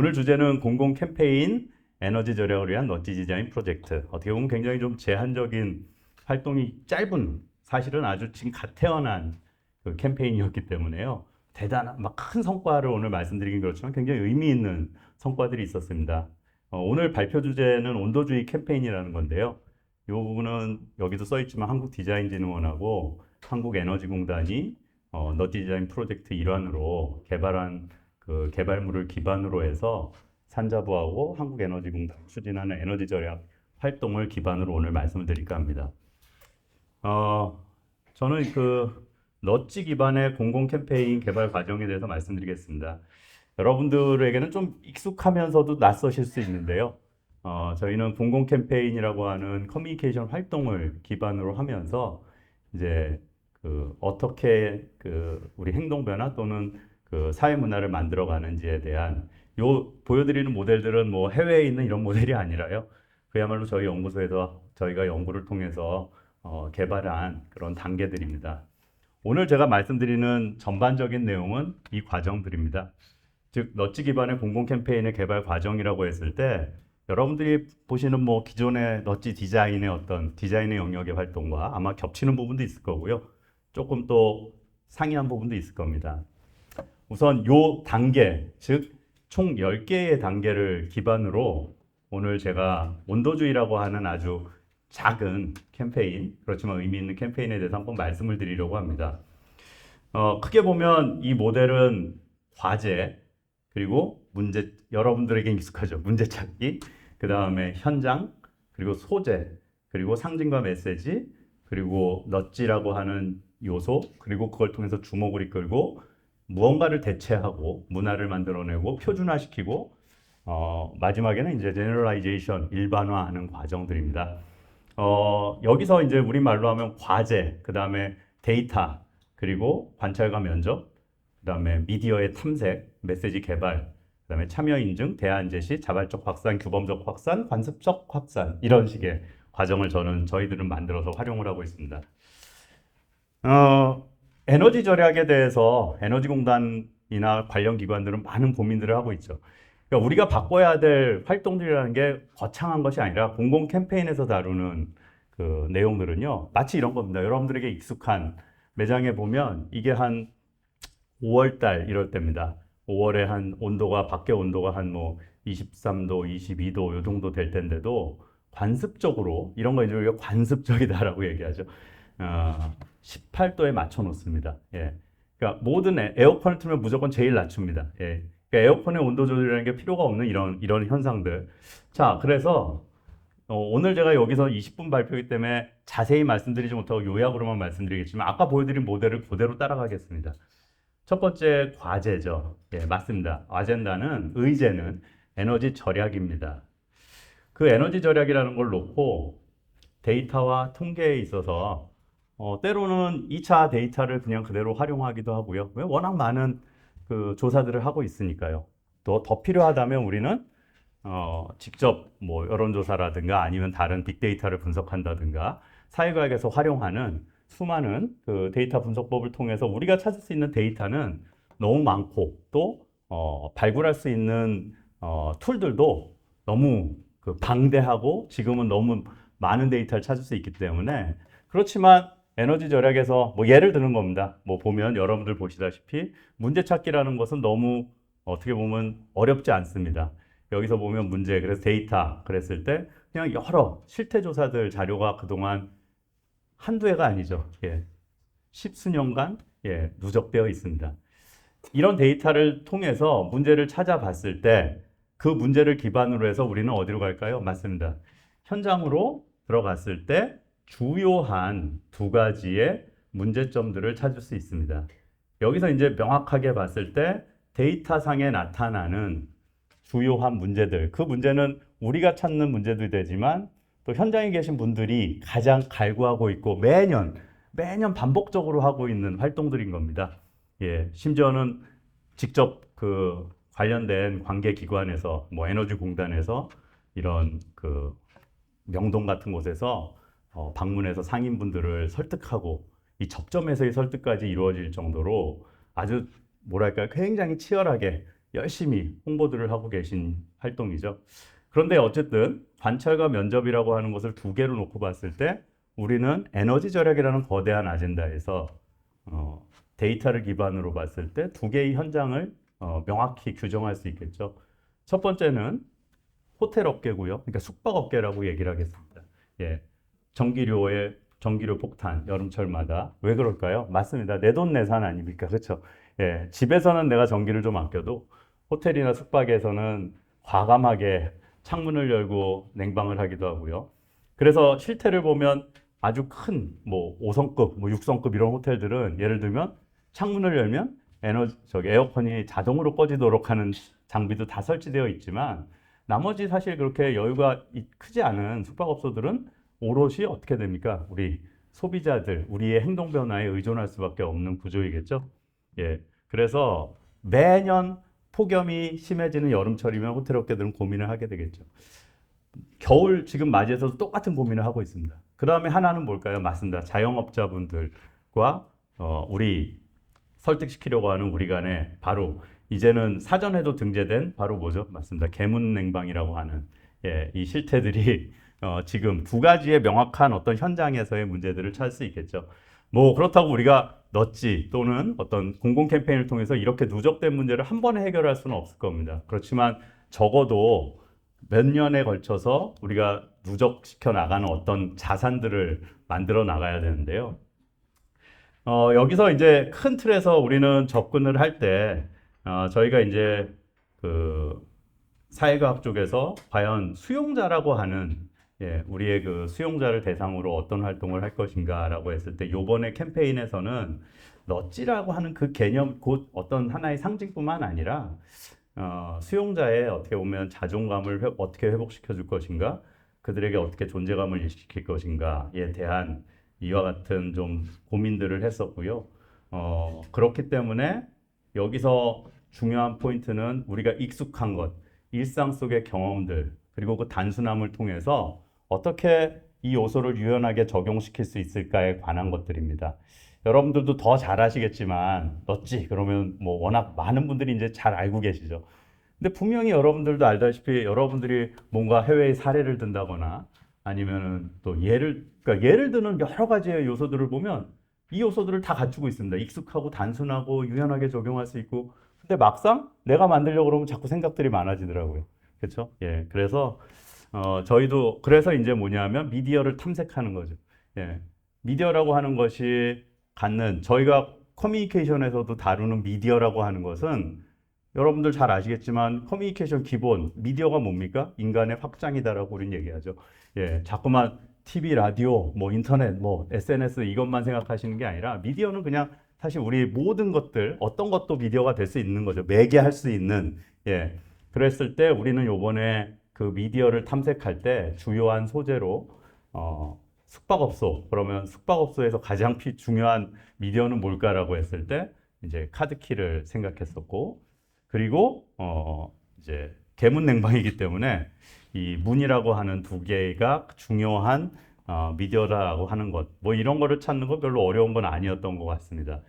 오늘 주제는 공공 캠페인 에너지 절약을 위한 넛지 디자인 프로젝트. 어떻게 보면 굉장히 좀 제한적인 활동이 짧은, 사실은 아주 지금 갓 태어난 그 캠페인이었기 때문에요. 대단한 막 큰 성과를 오늘 말씀드리긴 그렇지만 굉장히 의미 있는 성과들이 있었습니다. 오늘 발표 주제는 온도주의 캠페인이라는 건데요. 이 부분은 여기도 써 있지만 한국디자인진흥원하고 한국에너지공단이 넛지 디자인 프로젝트 일환으로 개발한 그 개발물을 기반으로 해서 산자부하고 한국에너지공단이 추진하는 에너지 절약 활동을 기반으로 오늘 말씀을 드릴까 합니다. 저는 그 넛지 기반의 공공 캠페인 개발 과정에 대해서 말씀드리겠습니다. 여러분들에게는 좀 익숙하면서도 낯서실 수 있는데요. 저희는 공공 캠페인이라고 하는 커뮤니케이션 활동을 기반으로 하면서 이제 그 어떻게 그 우리 행동 변화 또는 그 사회 문화를 만들어 가는지에 대한 요 보여드리는 모델들은 뭐 해외에 있는 이런 모델이 아니라요. 그야말로 저희 연구소에서 저희가 연구를 통해서 개발한 그런 단계들입니다. 오늘 제가 말씀드리는 전반적인 내용은 이 과정들입니다. 즉 넛지 기반의 공공 캠페인의 개발 과정이라고 했을 때 여러분들이 보시는 뭐 기존의 넛지 디자인의 어떤 디자인의 영역의 활동과 아마 겹치는 부분도 있을 거고요. 조금 또 상이한 부분도 있을 겁니다. 우선 요 단계, 즉 총 10개의 단계를 기반으로 오늘 제가 온도주의라고 하는 아주 작은 캠페인, 그렇지만 의미 있는 캠페인에 대해서 한번 말씀을 드리려고 합니다. 크게 보면 이 모델은 과제, 그리고 문제, 여러분들에게 익숙하죠. 문제 찾기, 그 다음에 현장, 그리고 소재, 그리고 상징과 메시지, 그리고 넛지라고 하는 요소, 그리고 그걸 통해서 주목을 이끌고 무언가를 대체하고 문화를 만들어내고 표준화시키고 마지막에는 이제 제너럴라이제이션, 일반화하는 과정들입니다. 여기서 이제 우리말로 하면 과제, 그 다음에 데이터, 그리고 관찰과 면접, 그 다음에 미디어의 탐색, 메시지 개발, 그 다음에 참여 인증, 대안 제시, 자발적 확산, 규범적 확산, 관습적 확산, 이런 식의 과정을 저희들은 만들어서 활용을 하고 있습니다. 에너지 절약에 대해서 에너지공단이나 관련 기관들은 많은 고민들을 하고 있죠. 그러니까 우리가 바꿔야 될 활동들이라는 게 거창한 것이 아니라 공공 캠페인에서 다루는 그 내용들은요, 마치 이런 겁니다. 여러분들에게 익숙한 매장에 보면 이게 한 5월 달 이럴 때입니다. 5월에 한 온도가 밖에 온도가 한 뭐 23도, 22도 요 정도 될 텐데도 관습적으로 이런 거 이제 우리가 관습적이다라고 얘기하죠. 18도에 맞춰 놓습니다. 예. 그러니까 모든 에어컨을 틀면 무조건 제일 낮춥니다. 예. 그러니까 에어컨의 온도 조절이라는 게 필요가 없는 이런 현상들. 자, 그래서 오늘 제가 여기서 20분 발표이기 때문에 자세히 말씀드리지 못하고 요약으로만 말씀드리겠지만 아까 보여드린 모델을 그대로 따라가겠습니다. 첫 번째 과제죠. 예, 맞습니다. 아젠다는 의제는 에너지 절약입니다. 그 에너지 절약이라는 걸 놓고 데이터와 통계에 있어서 때로는 2차 데이터를 그냥 그대로 활용하기도 하고요. 왜 워낙 많은 그 조사들을 하고 있으니까요. 또 더 필요하다면 우리는 직접 뭐 여론조사라든가 아니면 다른 빅데이터를 분석한다든가 사회과학에서 활용하는 수많은 그 데이터 분석법을 통해서 우리가 찾을 수 있는 데이터는 너무 많고 또 발굴할 수 있는 툴들도 너무 그 방대하고 지금은 너무 많은 데이터를 찾을 수 있기 때문에 그렇지만 에너지 절약에서 뭐 예를 드는 겁니다. 뭐 보면 여러분들 보시다시피 문제 찾기라는 것은 너무 어떻게 보면 어렵지 않습니다. 여기서 보면 문제, 그래서 데이터 그랬을 때 그냥 여러 실태 조사들 자료가 그동안 한두 해가 아니죠. 예. 십수년간 누적되어 있습니다. 이런 데이터를 통해서 문제를 찾아봤을 때 그 문제를 기반으로 해서 우리는 어디로 갈까요? 맞습니다. 현장으로 들어갔을 때 주요한 두 가지의 문제점들을 찾을 수 있습니다. 여기서 이제 명확하게 봤을 때 데이터상에 나타나는 주요한 문제들, 그 문제는 우리가 찾는 문제도 되지만 또 현장에 계신 분들이 가장 갈구하고 있고 매년 반복적으로 하고 있는 활동들인 겁니다. 예, 심지어는 직접 그 관련된 관계기관에서 뭐 에너지공단에서 이런 그 명동 같은 곳에서 방문해서 상인분들을 설득하고 이 접점에서의 설득까지 이루어질 정도로 아주 뭐랄까 굉장히 치열하게 열심히 홍보들을 하고 계신 활동이죠. 그런데 어쨌든 관찰과 면접이라고 하는 것을 두 개로 놓고 봤을 때 우리는 에너지 절약이라는 거대한 아젠다에서 데이터를 기반으로 봤을 때 두 개의 현장을 명확히 규정할 수 있겠죠. 첫 번째는 호텔 업계고요. 그러니까 숙박 업계라고 얘기를 하겠습니다. 예. 전기료 폭탄 여름철마다 왜 그럴까요? 맞습니다. 내돈내산 아닙니까? 그렇죠? 예. 집에서는 내가 전기를 좀 아껴도 호텔이나 숙박에서는 과감하게 창문을 열고 냉방을 하기도 하고요. 그래서 실태를 보면 아주 큰 뭐 5성급, 뭐 6성급 이런 호텔들은 예를 들면 창문을 열면 에어컨이 자동으로 꺼지도록 하는 장비도 다 설치되어 있지만 나머지 사실 그렇게 여유가 크지 않은 숙박업소들은 오롯이 어떻게 됩니까? 우리 소비자들, 우리의 행동 변화에 의존할 수밖에 없는 구조이겠죠. 예. 그래서 매년 폭염이 심해지는 여름철이면 호텔 업계들은 고민을 하게 되겠죠. 겨울 지금 맞이해서도 똑같은 고민을 하고 있습니다. 그 다음에 하나는 뭘까요? 맞습니다. 자영업자분들과 우리 설득시키려고 하는 우리 간에 바로 이제는 사전에도 등재된 바로 뭐죠? 맞습니다. 계문냉방이라고 하는 이 실태들이 지금 두 가지의 명확한 어떤 현장에서의 문제들을 찾을 수 있겠죠. 뭐 그렇다고 우리가 넛지 또는 어떤 공공 캠페인을 통해서 이렇게 누적된 문제를 한 번에 해결할 수는 없을 겁니다. 그렇지만 적어도 몇 년에 걸쳐서 우리가 누적시켜 나가는 어떤 자산들을 만들어 나가야 되는데요. 여기서 이제 큰 틀에서 우리는 접근을 할 때, 저희가 이제 그 사회과학 쪽에서 과연 수용자라고 하는 우리의 그 수용자를 대상으로 어떤 활동을 할 것인가라고 했을 때, 요번에 캠페인에서는 넛지라고 하는 그 개념, 곧 어떤 하나의 상징뿐만 아니라 수용자의 어떻게 보면 자존감을 어떻게 회복시켜 줄 것인가, 그들에게 어떻게 존재감을 일시킬 것인가에 대한 이와 같은 좀 고민들을 했었고요. 그렇기 때문에 여기서 중요한 포인트는 우리가 익숙한 것, 일상 속의 경험들, 그리고 그 단순함을 통해서 어떻게 이 요소를 유연하게 적용시킬 수 있을까에 관한 것들입니다. 여러분들도 더 잘 아시겠지만, 넛지 그러면 뭐 워낙 많은 분들이 이제 잘 알고 계시죠. 근데 분명히 여러분들도 알다시피 여러분들이 뭔가 해외의 사례를 든다거나 아니면은 또 그러니까 예를 드는 여러 가지의 요소들을 보면 이 요소들을 다 갖추고 있습니다. 익숙하고 단순하고 유연하게 적용할 수 있고. 근데 막상 내가 만들려고 그러면 자꾸 생각들이 많아지더라고요. 그렇죠? 예. 그래서 저희도 그래서 이제 뭐냐면 미디어를 탐색하는 거죠. 예. 미디어라고 하는 것이 갖는 저희가 커뮤니케이션에서도 다루는 미디어라고 하는 것은 여러분들 잘 아시겠지만 커뮤니케이션 기본 미디어가 뭡니까? 인간의 확장이다라고 우리는 얘기하죠. 예, 자꾸만 TV, 라디오, 뭐 인터넷, 뭐 SNS 이것만 생각하시는 게 아니라 미디어는 그냥 사실 우리 모든 것들 어떤 것도 미디어가 될 수 있는 거죠. 매개할 수 있는. 예. 그랬을 때 우리는 요번에 그 미디어를 탐색할 때 주요한 소재로 숙박업소, 그러면 숙박업소에서 가장 중요한 미디어는 뭘까라고 했을 때 이제 카드키를 생각했었고, 그리고 이제 계문냉방이기 때문에 이 문이라고 하는 두 개가 중요한 미디어라고 하는 것, 뭐 이런 거를 찾는 건 별로 어려운 건 아니었던 것 같습니다.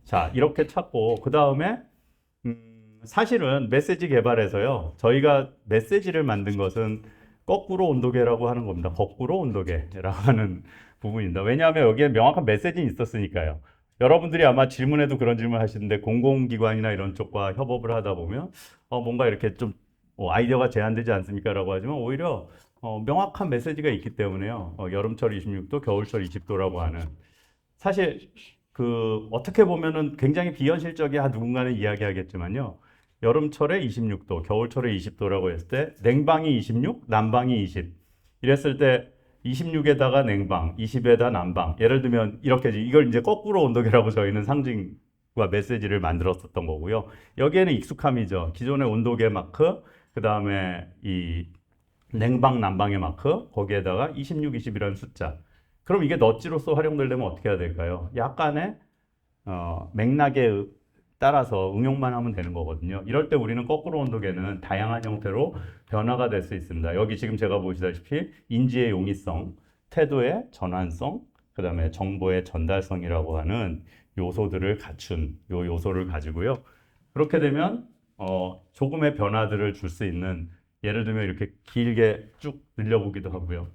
자, 이렇게 찾고 그 다음에 사실은 메시지 개발에서요, 저희가 메시지를 만든 것은 거꾸로 온도계라고 하는 겁니다. 거꾸로 온도계라고 하는 부분입니다. 왜냐하면 여기에 명확한 메시지는 있었으니까요. 여러분들이 아마 질문에도 그런 질문 하시는데 공공기관이나 이런 쪽과 협업을 하다 보면 뭔가 이렇게 좀 아이디어가 제한되지 않습니까? 라고 하지만 오히려 명확한 메시지가 있기 때문에요. 여름철 26도, 겨울철 20도라고 하는. 사실 그 어떻게 보면은 굉장히 비현실적이야 누군가는 이야기하겠지만요. 여름철에 26도, 겨울철에 20도라고 했을 때 냉방이 26, 난방이 20. 이랬을 때 26에다가 냉방, 20에다 난방. 예를 들면 이렇게 이걸 이제 거꾸로 온도계라고 저희는 상징과 메시지를 만들었었던 거고요. 여기에는 익숙함이죠. 기존의 온도계 마크, 그 다음에 이 냉방, 난방의 마크, 거기에다가 26, 20이라는 숫자. 그럼 이게 넛지로서 활용되려면 어떻게 해야 될까요? 약간의 맥락에 따라서 응용만 하면 되는 거거든요. 이럴 때 우리는 거꾸로 온도계는 다양한 형태로 변화가 될 수 있습니다. 여기 지금 제가 보시다시피 인지의 용이성, 태도의 전환성, 그 다음에 정보의 전달성이라고 하는 요소들을 갖춘 요 요소를 가지고요. 그렇게 되면 조금의 변화들을 줄 수 있는 예를 들면 이렇게 길게 쭉 늘려보기도 하고요.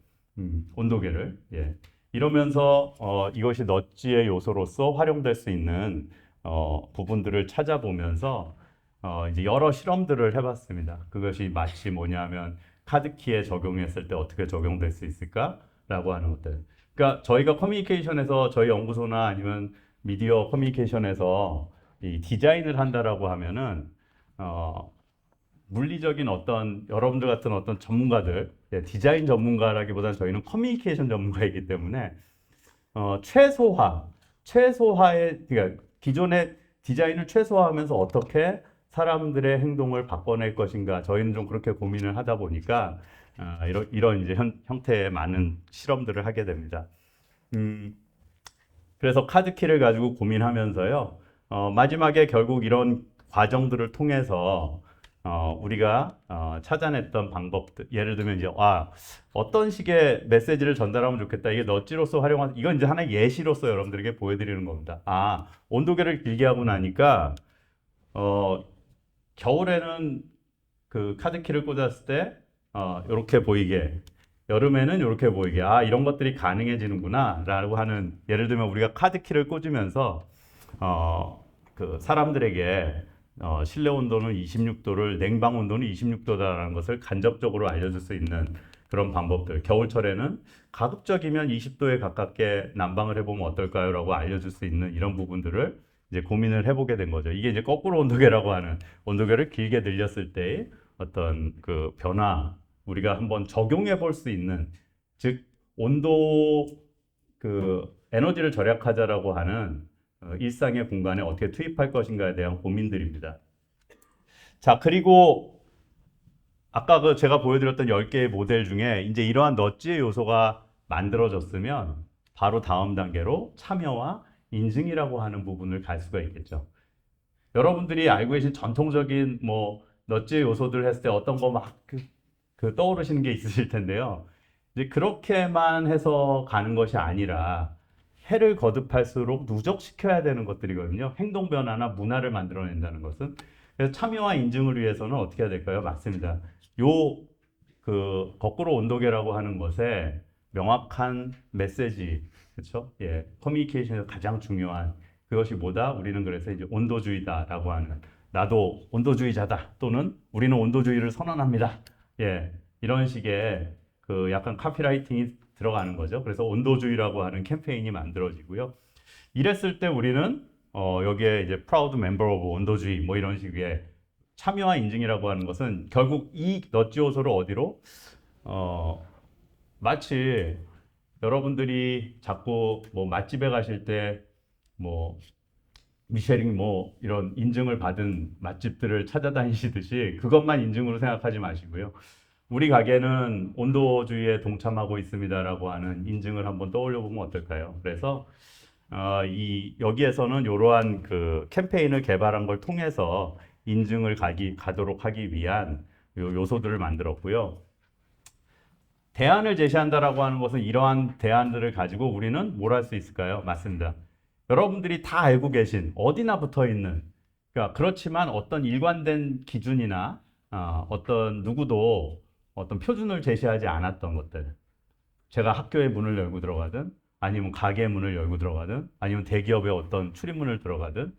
온도계를. 예. 이러면서 이것이 넛지의 요소로서 활용될 수 있는 부분들을 찾아보면서 이제 여러 실험들을 해봤습니다. 그것이 마치 뭐냐면 카드키에 적용했을 때 어떻게 적용될 수 있을까라고 하는 것들. 그러니까 저희가 커뮤니케이션에서 저희 연구소나 아니면 미디어 커뮤니케이션에서 이 디자인을 한다라고 하면은 물리적인 어떤 여러분들 같은 어떤 전문가들, 디자인 전문가라기보다는 저희는 커뮤니케이션 전문가이기 때문에 최소화의 그러니까 기존의 디자인을 최소화하면서 어떻게 사람들의 행동을 바꿔낼 것인가 저희는 좀 그렇게 고민을 하다 보니까 이런 이제 형태의 많은 실험들을 하게 됩니다. 그래서 카드키를 가지고 고민하면서요. 마지막에 결국 이런 과정들을 통해서 우리가 찾아냈던 방법들, 예를 들면 이제 어떤 식의 메시지를 전달하면 좋겠다. 이게 넛지로서 활용한 이건 이제 하나의 예시로서 여러분들에게 보여드리는 겁니다. 온도계를 길게 하고 나니까 겨울에는 그 카드키를 꽂았을 때 이렇게 보이게, 여름에는 이렇게 보이게, 이런 것들이 가능해지는구나 라고 하는, 예를 들면 우리가 카드키를 꽂으면서 그 사람들에게 실내 온도는 26도를, 냉방 온도는 26도다라는 것을 간접적으로 알려줄 수 있는 그런 방법들. 겨울철에는 가급적이면 20도에 가깝게 난방을 해보면 어떨까요? 라고 알려줄 수 있는 이런 부분들을 이제 고민을 해보게 된 거죠. 이게 이제 거꾸로 온도계라고 하는, 온도계를 길게 늘렸을 때의 어떤 그 변화, 우리가 한번 적용해 볼 수 있는, 즉 온도 그 에너지를 절약하자라고 하는 일상의 공간에 어떻게 투입할 것인가에 대한 고민들입니다. 자, 그리고 아까 그 제가 보여드렸던 10개의 모델 중에 이제 이러한 넛지의 요소가 만들어졌으면 바로 다음 단계로 참여와 인증이라고 하는 부분을 갈 수가 있겠죠. 여러분들이 알고 계신 전통적인 뭐 넛지의 요소들 했을 때 어떤 거 막 떠오르시는 게 있으실 텐데요. 이제 그렇게만 해서 가는 것이 아니라 해를 거듭할수록 누적시켜야 되는 것들이거든요. 행동 변화나 문화를 만들어낸다는 것은. 그래서 참여와 인증을 위해서는 어떻게 해야 될까요? 맞습니다. 그 거꾸로 온도계라고 하는 것에 명확한 메시지, 그렇죠? 예, 커뮤니케이션에서 가장 중요한 그것이 뭐다? 우리는 그래서 이제 온도주의다라고 하는, 나도 온도주의자다 또는 우리는 온도주의를 선언합니다. 예, 이런 식의 그 약간 카피라이팅이 들어가는 거죠. 그래서 온도주의라고 하는 캠페인이 만들어지고요. 이랬을 때 우리는 여기에 이제 프라우드 멤버 오브 온도주의 뭐 이런 식의 참여와 인증이라고 하는 것은 결국 이 넛지 요소를 어디로 마치 여러분들이 자꾸 뭐 맛집에 가실 때 뭐 미쉐링 뭐 이런 인증을 받은 맛집들을 찾아다니시듯이 그것만 인증으로 생각하지 마시고요. 우리 가게는 온도주의에 동참하고 있습니다라고 하는 인증을 한번 떠올려 보면 어떨까요? 그래서 여기에서는 이러한 그 캠페인을 개발한 걸 통해서 인증을 가도록 하기 위한 요소들을 만들었고요. 대안을 제시한다라고 하는 것은 이러한 대안들을 가지고 우리는 뭘 할 수 있을까요? 맞습니다. 여러분들이 다 알고 계신 어디나 붙어 있는, 그러니까 그렇지만 어떤 일관된 기준이나 어떤 누구도 어떤 표준을 제시하지 않았던 것들. 제가 학교의 문을 열고 들어가든 아니면 가게 문을 열고 들어가든 아니면 대기업의 어떤 출입문을 들어가든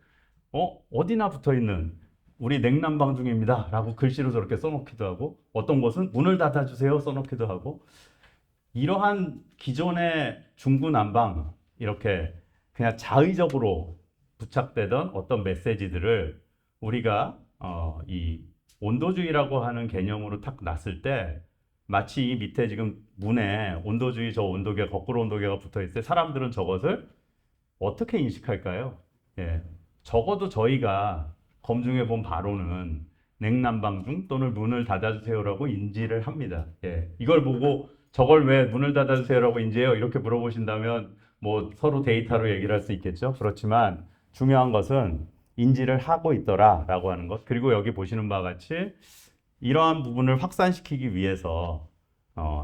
어디나 붙어 있는 우리 냉난방 중입니다 라고 글씨로 저렇게 써놓기도 하고, 어떤 곳은 문을 닫아주세요 써놓기도 하고, 이러한 기존의 중구난방 이렇게 그냥 자의적으로 부착되던 어떤 메시지들을 우리가 이 온도주의라고 하는 개념으로 딱 놨을 때 마치 이 밑에 지금 문에 온도주의 저 온도계 거꾸로 온도계가 붙어 있을 때 사람들은 저것을 어떻게 인식할까요? 예, 적어도 저희가 검증해 본 바로는 냉난방 중 또는 문을 닫아주세요라고 인지를 합니다. 예, 이걸 보고 저걸 왜 문을 닫아주세요라고 인지해요? 이렇게 물어보신다면 뭐 서로 데이터로 얘기를 할 수 있겠죠. 그렇지만 중요한 것은 인지를 하고 있더라라고 하는 것. 그리고 여기 보시는 바와 같이 이러한 부분을 확산시키기 위해서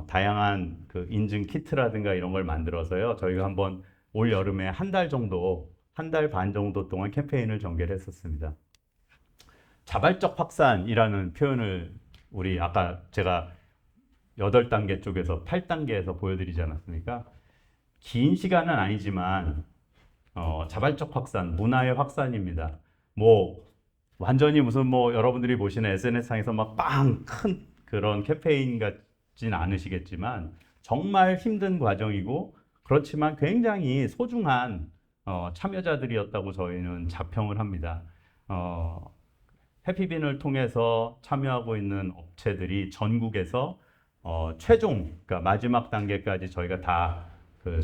다양한 그 인증 키트라든가 이런 걸 만들어서요. 저희가 한번 올 여름에 한 달 반 정도 동안 캠페인을 전개를 했었습니다. 자발적 확산이라는 표현을 우리 아까 제가 8단계 쪽에서 8단계에서 보여드리지 않았습니까? 긴 시간은 아니지만 자발적 확산, 문화의 확산입니다. 뭐 완전히 무슨 뭐 여러분들이 보시는 SNS상에서 막 빵 큰 그런 캠페인 같진 않으시겠지만 정말 힘든 과정이고 그렇지만 굉장히 소중한 참여자들이었다고 저희는 자평을 합니다. 해피빈을 통해서 참여하고 있는 업체들이 전국에서 최종, 그러니까 마지막 단계까지 저희가 다 그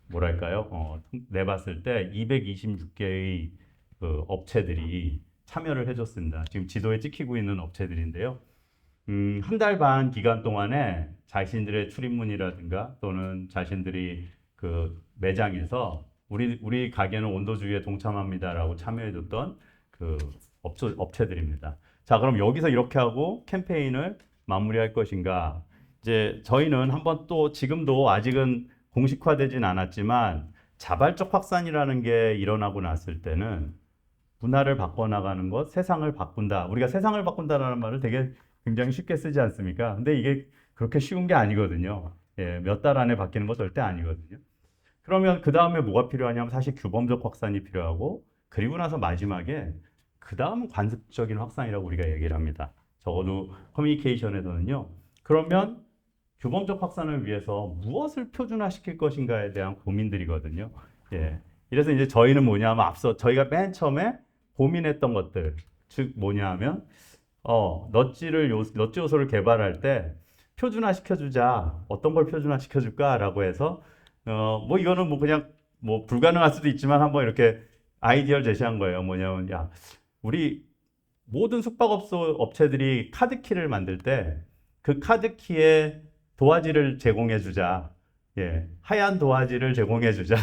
뭐랄까요? 내봤을 때 226개의 그 업체들이 참여를 해줬습니다. 지금 지도에 찍히고 있는 업체들인데요. 한 달 반 기간 동안에 자신들의 출입문이라든가 또는 자신들이 그 매장에서 우리 가게는 온도주의에 동참합니다라고 참여해줬던 그 업체들입니다. 자, 그럼 여기서 이렇게 하고 캠페인을 마무리할 것인가? 이제 저희는 한번 또 지금도 아직은 공식화되진 않았지만 자발적 확산이라는 게 일어나고 났을 때는 문화를 바꿔나가는 것, 세상을 바꾼다. 우리가 세상을 바꾼다라는 말을 되게 굉장히 쉽게 쓰지 않습니까? 근데 이게 그렇게 쉬운 게 아니거든요. 예, 몇 달 안에 바뀌는 거 절대 아니거든요. 그러면 그 다음에 뭐가 필요하냐면 사실 규범적 확산이 필요하고 그리고 나서 마지막에 그 다음은 관습적인 확산이라고 우리가 얘기를 합니다. 적어도 커뮤니케이션에서는요. 그러면 규범적 확산을 위해서 무엇을 표준화시킬 것인가에 대한 고민들이거든요. 예. 이래서 이제 저희는 뭐냐면 앞서 저희가 맨 처음에 고민했던 것들, 즉 뭐냐면 넛지 요소를 개발할 때 표준화 시켜주자. 어떤 걸 표준화 시켜줄까라고 해서 뭐 이거는 뭐 그냥 뭐 불가능할 수도 있지만 한번 이렇게 아이디어를 제시한 거예요. 뭐냐면 야 우리 모든 숙박업소 업체들이 카드키를 만들 때 그 카드키에 도화지를 제공해 주자. 예, 하얀 도화지를 제공해 주자.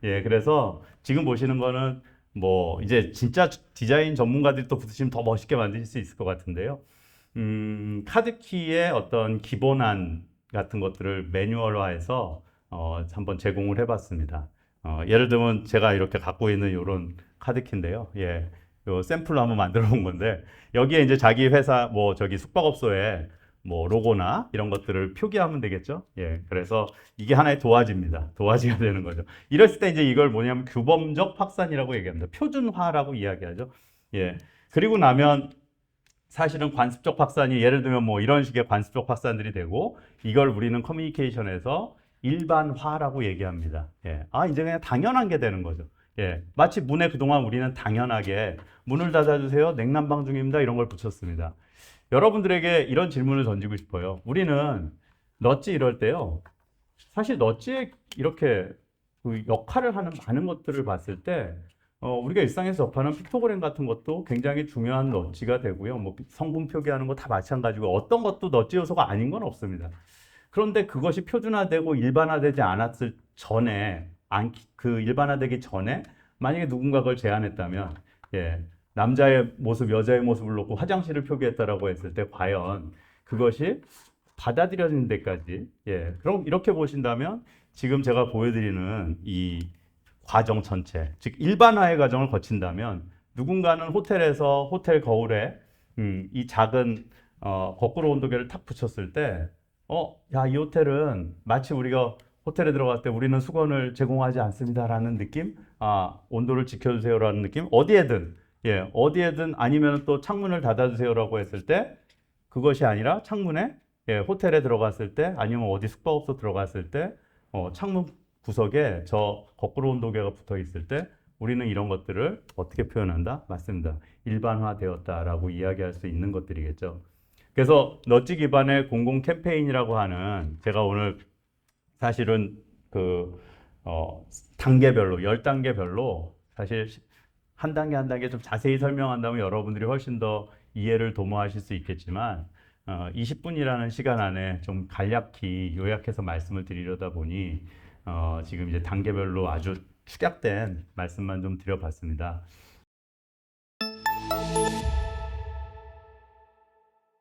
예, 그래서 지금 보시는 거는 뭐 이제 진짜 디자인 전문가들이 또 붙으시면 더 멋있게 만드실 수 있을 것 같은데요. 카드키의 어떤 기본안 같은 것들을 매뉴얼화해서 한번 제공을 해봤습니다. 예를 들면 제가 이렇게 갖고 있는 이런 카드키인데요. 예, 요 샘플로 한번 만들어 본 건데 여기에 이제 자기 회사 뭐 저기 숙박업소에 뭐 로고나 이런 것들을 표기하면 되겠죠. 예, 그래서 이게 하나의 도화지입니다. 도화지가 되는 거죠. 이랬을 때 이제 이걸 뭐냐면 규범적 확산이라고 얘기합니다. 표준화라고 이야기하죠. 예, 그리고 나면 사실은 관습적 확산이 예를 들면 뭐 이런 식의 관습적 확산들이 되고 이걸 우리는 커뮤니케이션에서 일반화라고 얘기합니다. 예, 이제 그냥 당연한 게 되는 거죠. 예, 마치 문에 그동안 우리는 당연하게 문을 닫아주세요. 냉난방 중입니다. 이런 걸 붙였습니다. 여러분들에게 이런 질문을 던지고 싶어요. 우리는 넛지 이럴 때요. 사실 넛지에 이렇게 그 역할을 하는 많은 것들을 봤을 때 우리가 일상에서 접하는 픽토그램 같은 것도 굉장히 중요한 넛지가 되고요. 뭐 성분 표기하는 거 다 마찬가지고 어떤 것도 넛지 요소가 아닌 건 없습니다. 그런데 그것이 표준화되고 일반화되지 않았을 전에 그 일반화되기 전에 만약에 누군가 그걸 제안했다면 예, 남자의 모습, 여자의 모습을 놓고 화장실을 표기했다라고 했을 때 과연 그것이 받아들여지는 데까지 예, 그럼 이렇게 보신다면 지금 제가 보여드리는 이 과정 전체, 즉 일반화의 과정을 거친다면 누군가는 호텔에서 호텔 거울에 이 작은 거꾸로 온도계를 탁 붙였을 때 야, 이 호텔은 마치 우리가 호텔에 들어갈 때 우리는 수건을 제공하지 않습니다라는 느낌, 온도를 지켜주세요라는 느낌, 어디에든 예, 어디에든 아니면 또 창문을 닫아주세요라고 했을 때 그것이 아니라 창문에 예, 호텔에 들어갔을 때 아니면 어디 숙박업소 들어갔을 때 창문 구석에 저 거꾸로 온도계가 붙어 있을 때 우리는 이런 것들을 어떻게 표현한다? 맞습니다. 일반화되었다라고 이야기할 수 있는 것들이겠죠. 그래서 넛지 기반의 공공 캠페인이라고 하는 제가 오늘 사실은 그 단계별로 10단계별로 사실 한 단계 한 단계 좀 자세히 설명한다면 여러분들이 훨씬 더 이해를 도모하실 수 있겠지만 20분이라는 시간 안에 좀 간략히 요약해서 말씀을 드리려다 보니 지금 이제 단계별로 아주 축약된 말씀만 좀 드려봤습니다.